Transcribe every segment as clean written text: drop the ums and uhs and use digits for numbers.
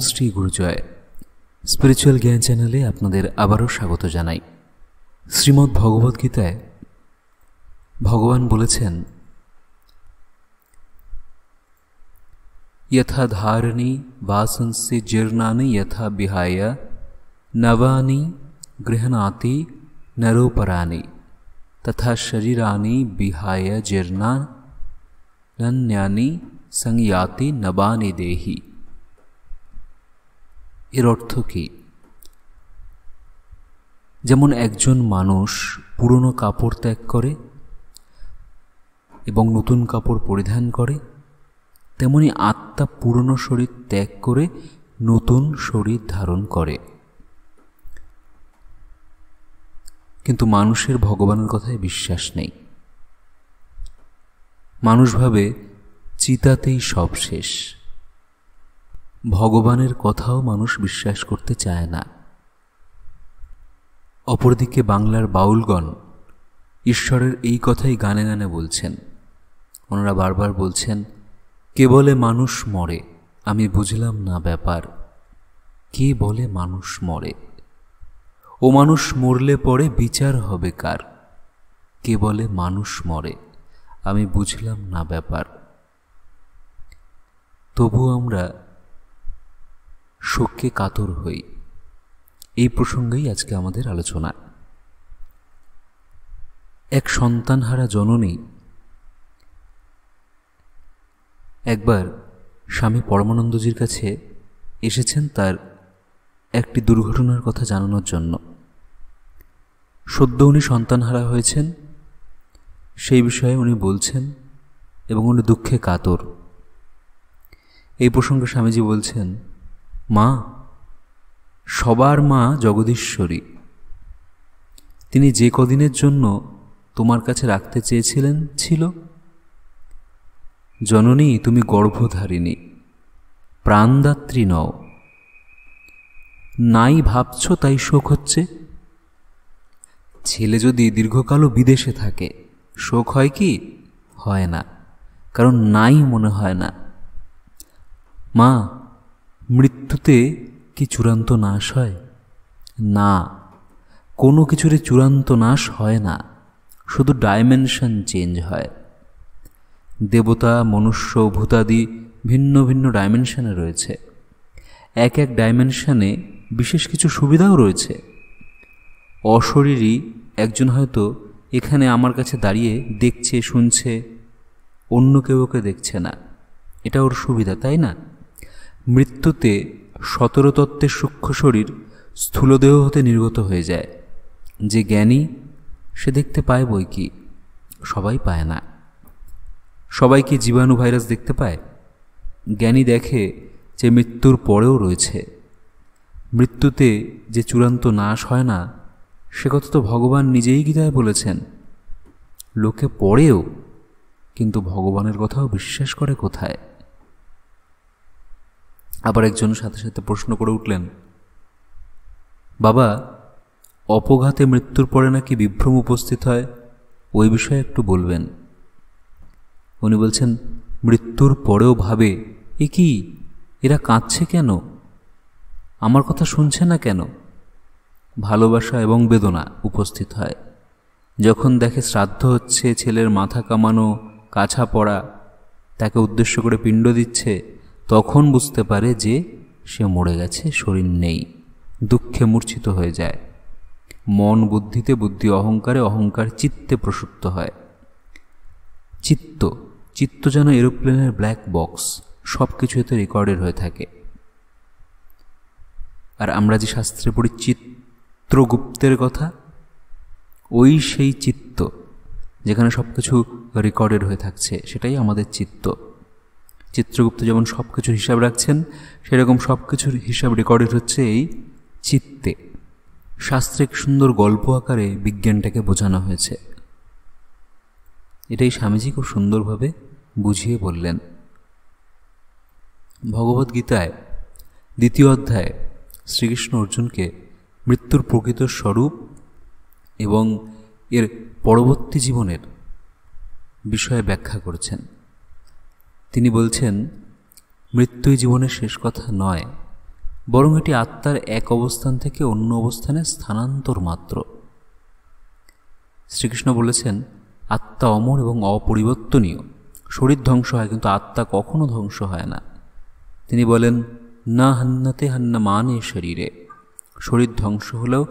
Shri গুরুজয় spiritual জ্ঞান চ্যানেলে আপনাদের আবারও স্বাগত জানাই। শ্রীমদ্ ভগবদ্গীতায় ভগবান বলেছেন, यथा धारणी वासंसि जीर्णानि यथा विहाय नवानि गृह्णाति नरोपराणि तथा शरीराणि विहाय जीर्णान्यानि संयाति नवानि देहि। এর অর্থ কি? যেমন একজন মানুষ পুরনো কাপড় ত্যাগ করে এবং নতুন কাপড় পরিধান করে, তেমনি আত্মা পুরনো শরীর ত্যাগ করে নতুন শরীর ধারণ করে। কিন্তু মানুষের ভগবানের কথায় বিশ্বাস নেই। মানুষ ভাবে চিতাতেই সব শেষ। ভগবানের কথাও মানুষ বিশ্বাস করতে চায় না। অপরদিকে বাংলার বাউলগণ ঈশ্বরের এই কথাই গানে গানে বলছেন। ওনারা বারবার বলছেন, কে বলে মানুষ মরে, আমি বুঝলাম না ব্যাপার। কে বলে মানুষ মরে? ও মানুষ মরলে পরে বিচার হবে কার? কে বলে মানুষ মরে, আমি বুঝলাম না ব্যাপার। তবু আমরা শোকে কাতর হই। এই প্রসঙ্গেই আজকে আমাদের আলোচনা। এক সন্তানহারা জননী একবার স্বামী পরমানন্দজির কাছে এসেছেন তার একটি দুর্ঘটনার কথা জানানোর জন্য। সদ্য উনি সন্তানহারা হয়েছেন, সেই বিষয়ে উনি বলছেন এবং উনি দুঃখে কাতর। এই প্রসঙ্গে স্বামীজি বলছেন, মা, সবার মা জগদীশ্বরী। তিনি যে কদিনের জন্য তোমার কাছে রাখতে চেয়েছিলেন ছিল। জননী, তুমি গর্ভধারিণী, প্রাণদাত্রী নও। নাই ভাবছ তাই শোক হচ্ছে। ছেলে যদি দীর্ঘকালও বিদেশে থাকে শোক হয় কি? হয় না, কারণ নাই মনে হয় না। মা, মৃত্যুতে কি চূড়ান্ত নাশ হয়? না, কোনো কিছুরই চূড়ান্ত নাশ হয় না, শুধু ডাইমেনশন চেঞ্জ হয়। দেবতা, মনুষ্য, ভূতাদি ভিন্ন ভিন্ন ডাইমেনশনে রয়েছে। এক এক ডাইমেনশনে বিশেষ কিছু সুবিধাও রয়েছে। অশরীরী একজন হয়তো এখানে আমার কাছে দাঁড়িয়ে দেখছে, শুনছে, অন্য কেউ ওকে দেখছে না, এটা ওর সুবিধা, তাই না? মৃত্যুতে 17 তত্ত্বের সূক্ষ্ম শরীর স্থূলদেহ হতে নির্গত হয়ে যায়। যে জ্ঞানী সে দেখতে পায় বই কি, সবাই পায় না। সবাই কি জীবাণু ভাইরাস দেখতে পায়? জ্ঞানী দেখে যে মৃত্যুর পরেও রয়েছে। মৃত্যুতে যে চূড়ান্ত নাশ হয় না সে কথা তো ভগবান নিজেই গীতায় বলেছেন। লোকে পড়েও, কিন্তু ভগবানের কথাও বিশ্বাস করে কোথায়? আবার একজন সাথে সাথে প্রশ্ন করে উঠলেন, বাবা, অপঘাতে মৃত্যুর পরে নাকি বিভ্রম উপস্থিত হয়, ওই বিষয়ে একটু বলবেন। উনি বলছেন, মৃত্যুর পরেও ভাবে, এ কি, এরা কাঁদছে কেন, আমার কথা শুনছে না কেন? ভালোবাসা এবং বেদনা উপস্থিত হয়। যখন দেখে শ্রাদ্ধ হচ্ছে, ছেলের মাথা কামানো, কাছা পড়া, তাকে উদ্দেশ্য করে পিণ্ড দিচ্ছে, তখন বুঝতে পারে যে সে মরে গেছে, শরীর নেই। দুঃখে মূর্ছিত হয়ে যায়। মন বুদ্ধিতে, বুদ্ধি অহংকারে, অহংকার চিত্তে প্রসুপ্ত হয়। চিত্ত যেন এরোপ্লেনের ব্ল্যাক বক্স, সব কিছু এতে রেকর্ডেড হয়ে থাকে। আর আমরা যে শাস্ত্রে পড়ি চিত্রগুপ্তের কথা, ওই সেই চিত্ত যেখানে সব কিছু রেকর্ডেড হয়ে থাকছে, সেটাই আমাদের চিত্ত। চিত্রগুপ্ত যেমন সব কিছুর হিসাব রাখছেন, সেরকম সব কিছুর হিসাব রেকর্ডেড হচ্ছে এই চিত্তে। শাস্ত্রে এক সুন্দর গল্প আকারে বিজ্ঞানটাকে বোঝানো হয়েছে। এটাই স্বামীজি খুব সুন্দরভাবে বুঝিয়ে বললেন। ভগবদ্গীতায় 2য় অধ্যায়ে শ্রীকৃষ্ণ অর্জুনকে মৃত্যুর প্রকৃত স্বরূপ এবং এর পরবর্তী জীবনের বিষয়ে ব্যাখ্যা করেছেন। তিনি বলছেন, মৃত্যুই জীবনের শেষ কথা নয়, বরং এটি আত্মার এক অবস্থান থেকে অন্য অবস্থানে স্থানান্তর মাত্র। শ্রীকৃষ্ণ বলেছেন, আত্মা অমর এবং অপরিবর্তনীয়। শরীর ধ্বংস হয়, কিন্তু আত্মা কখনো ধ্বংস হয় না। তিনি বলেন, না হান্নাতে হান্না মানে শরীরে। শরীর ধ্বংস হলেও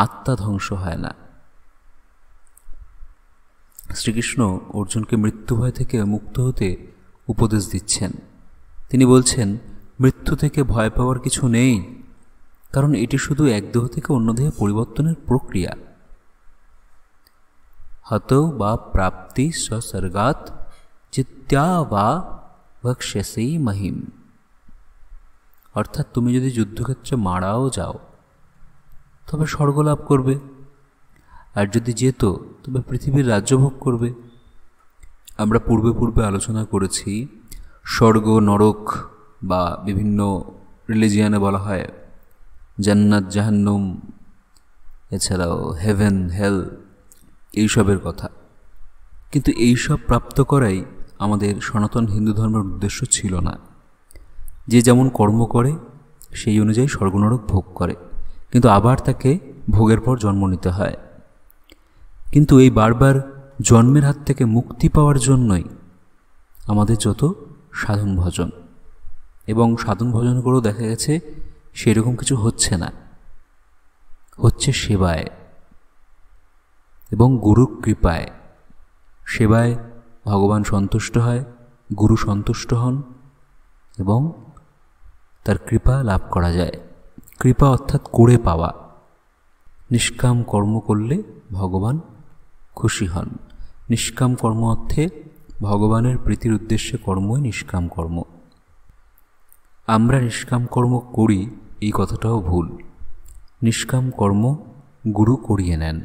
আত্মা ধ্বংস হয় না। শ্রীকৃষ্ণ অর্জুনকে মৃত্যু ভয় থেকে মুক্ত হতে উপদেশ দিচ্ছেন। তিনি বলছেন, মৃত্যু থেকে ভয় পাওয়ার কিছু নেই, কারণ এটি শুধু এক দেহ থেকে অন্য দেহে পরিবর্তনের প্রক্রিয়া। হত বা প্রাপ্তি স্বসর্গাৎ জিত্যা বা ভক্ষ্যসি মহিম। অর্থাৎ তুমি যদি যুদ্ধক্ষেত্রে মারাও যাও তবে স্বর্গ লাভ করবে, আর যদি যেত তবে পৃথিবীর রাজ্যভোগ করবে। আমরা পূর্বে আলোচনা করেছি, স্বর্গ নরক বা বিভিন্ন রিলিজিয়ানে বলা হয় জান্নাত জাহান্নাম, এছাড়াও হেভেন হেল, এইসবের কথা। কিন্তু এইসব প্রাপ্ত করাই আমাদের সনাতন হিন্দু ধর্মের উদ্দেশ্য ছিল না। যে যেমন কর্ম করে সেই অনুযায়ী স্বর্গনরক ভোগ করে, কিন্তু আবার তাকে ভোগের পর জন্ম নিতে হয়। কিন্তু এই বারবার জন্মের হাত থেকে মুক্তি পাওয়ার জন্যই আমাদের যত সাধন ভজন, এবং সাধন ভজন করেও দেখা গেছে সেরকম কিছু হচ্ছে না, হচ্ছে সেবায় এবং গুরুর কৃপায়। সেবায় ভগবান সন্তুষ্ট হয়, গুরু সন্তুষ্ট হন এবং তার কৃপা লাভ করা যায়। কৃপা অর্থাৎ করে পাওয়া। নিষ্কাম কর্ম করলে ভগবান খুশি হন। নিষ্কাম কর্ম অর্থে ভগবানের প্রীতির উদ্দেশ্যে কর্মই নিষ্কাম কর্ম। আমরা নিষ্কাম কর্ম করি এই কথাটাও ভুল। নিষ্কাম কর্ম গুরু করিয়ে নেন।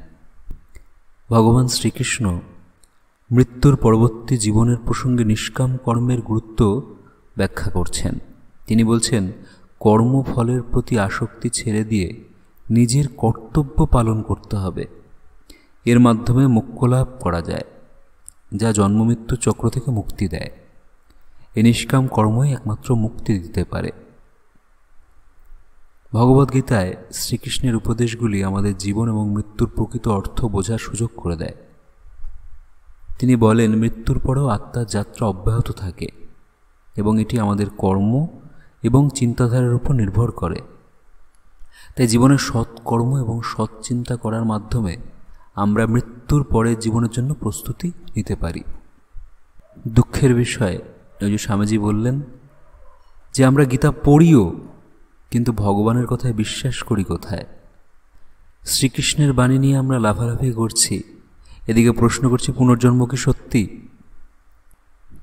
ভগবান শ্রীকৃষ্ণ মৃত্যুর পরবর্তী জীবনের প্রসঙ্গে নিষ্কাম কর্মের গুরুত্ব ব্যাখ্যা করছেন। তিনি বলছেন, কর্মফলের প্রতি আসক্তি ছেড়ে দিয়ে নিজের কর্তব্য পালন করতে হবে। এর মাধ্যমে মোক্ষ লাভ করা যায়, যা জন্মমৃত্যু চক্র থেকে মুক্তি দেয়। এই নিষ্কাম কর্মই একমাত্র মুক্তি দিতে পারে। ভগবদ্গীতায় শ্রীকৃষ্ণের উপদেশগুলি আমাদের জীবন এবং মৃত্যুর প্রকৃত অর্থ বোঝার সুযোগ করে দেয়। তিনি বলেন, মৃত্যুর পরেও আত্মার যাত্রা অব্যাহত থাকে এবং এটি আমাদের কর্ম এবং চিন্তাধারার উপর নির্ভর করে। তাই জীবনে সৎকর্ম এবং সৎ চিন্তা করার মাধ্যমে আমরা মৃত্যুর পরের জীবনের জন্য প্রস্তুতি নিতে পারি। দুঃখের বিষয়, ওই যে স্বামীজি বললেন যে আমরা গীতা পড়িও, কিন্তু ভগবানের কথায় বিশ্বাস করি কোথায়? শ্রীকৃষ্ণের বাণী নিয়ে আমরা লাফালাফি করছি, এদিকে প্রশ্ন করছি পুনর্জন্ম কি সত্যি?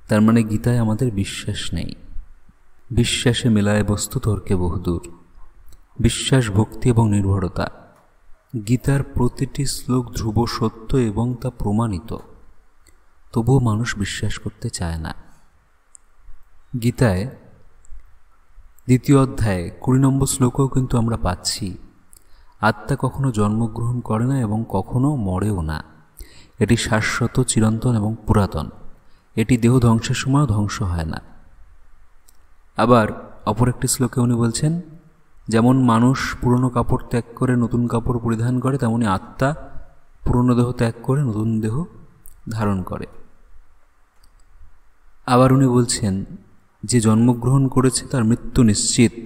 তার মানে গীতায় আমাদের বিশ্বাস নেই। বিশ্বাসে মেলায় বস্তু তর্কে বহুদূর। বিশ্বাস, ভক্তি এবং নির্ভরতা। গীতার প্রতিটি শ্লোক ধ্রুব সত্য এবং তা প্রমাণিত, তবুও মানুষ বিশ্বাস করতে চায় না। গীতায় 2য় অধ্যায়ে 20 নম্বর শ্লোকেও কিন্তু আমরা পাচ্ছি, আত্মা কখনো জন্মগ্রহণ করে না এবং কখনো মরেও না। এটি শাশ্বত, চিরন্তন এবং পুরাতন। এটি দেহ ধ্বংসের সময়ও ধ্বংস হয় না। আবার অপর একটি শ্লোকে উনি বলছেন, যেমন মানুষ পুরনো কাপড় ত্যাগ করে নতুন কাপড় পরিধান করে, তেমনি আত্মা পুরনো দেহ ত্যাগ করে নতুন দেহ ধারণ করে। আবার উনি বলছেন, যে জন্মগ্রহণ করেছে তার মৃত্যু নিশ্চিত।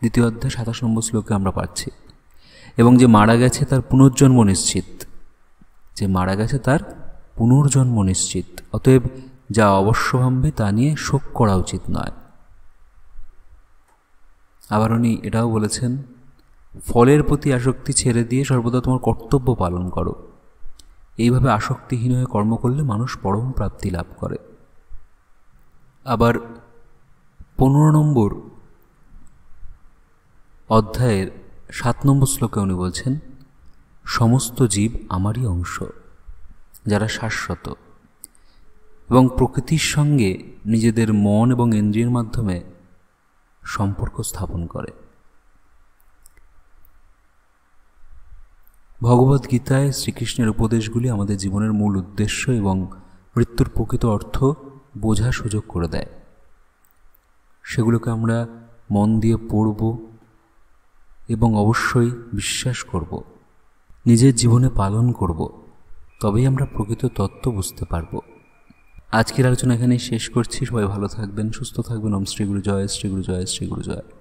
2য় অধ্যায় 27 নম্বর শ্লোকে আমরা পাচ্ছি। এবং যে মারা গেছে তার পুনর্জন্ম নিশ্চিত। যে মারা গেছে তার পুনর্জন্ম নিশ্চিত। অতএব যা অবশ্যভাবে তা নিয়ে শোক করা উচিত নয়। আবার উনি এটাও বলেছেন, ফলের প্রতি আসক্তি ছেড়ে দিয়ে সর্বদা তোমার কর্তব্য পালন করো। এইভাবে আসক্তিহীন হয়ে কর্ম করলে মানুষ পরম প্রাপ্তি লাভ করে। আবার 15 নম্বর অধ্যায়ের 7 নম্বর শ্লোকে উনি বলছেন, সমস্ত জীব আমারই অংশ, যারা শাশ্বত এবং প্রকৃতির সঙ্গে নিজেদের মন এবং ইন্দ্রিয়ের মাধ্যমে সম্পর্ক স্থাপন করে। ভগবদ্গীতায় শ্রীকৃষ্ণের উপদেশগুলি আমাদের জীবনের মূল উদ্দেশ্য এবং মৃত্যুর প্রকৃত অর্থ বোঝার সুযোগ করে দেয়। সেগুলোকে আমরা মন দিয়ে পড়ব এবং অবশ্যই বিশ্বাস করব, নিজের জীবনে পালন করব, তবেই আমরা প্রকৃত তত্ত্ব বুঝতে পারব। আজকের আলোচনা এখানেই শেষ করছি। সবাই ভালো থাকবেন, সুস্থ থাকবেন। ওম শ্রী গুরু জয়, শ্রী গুরু জয়, শ্রী গুরু জয়।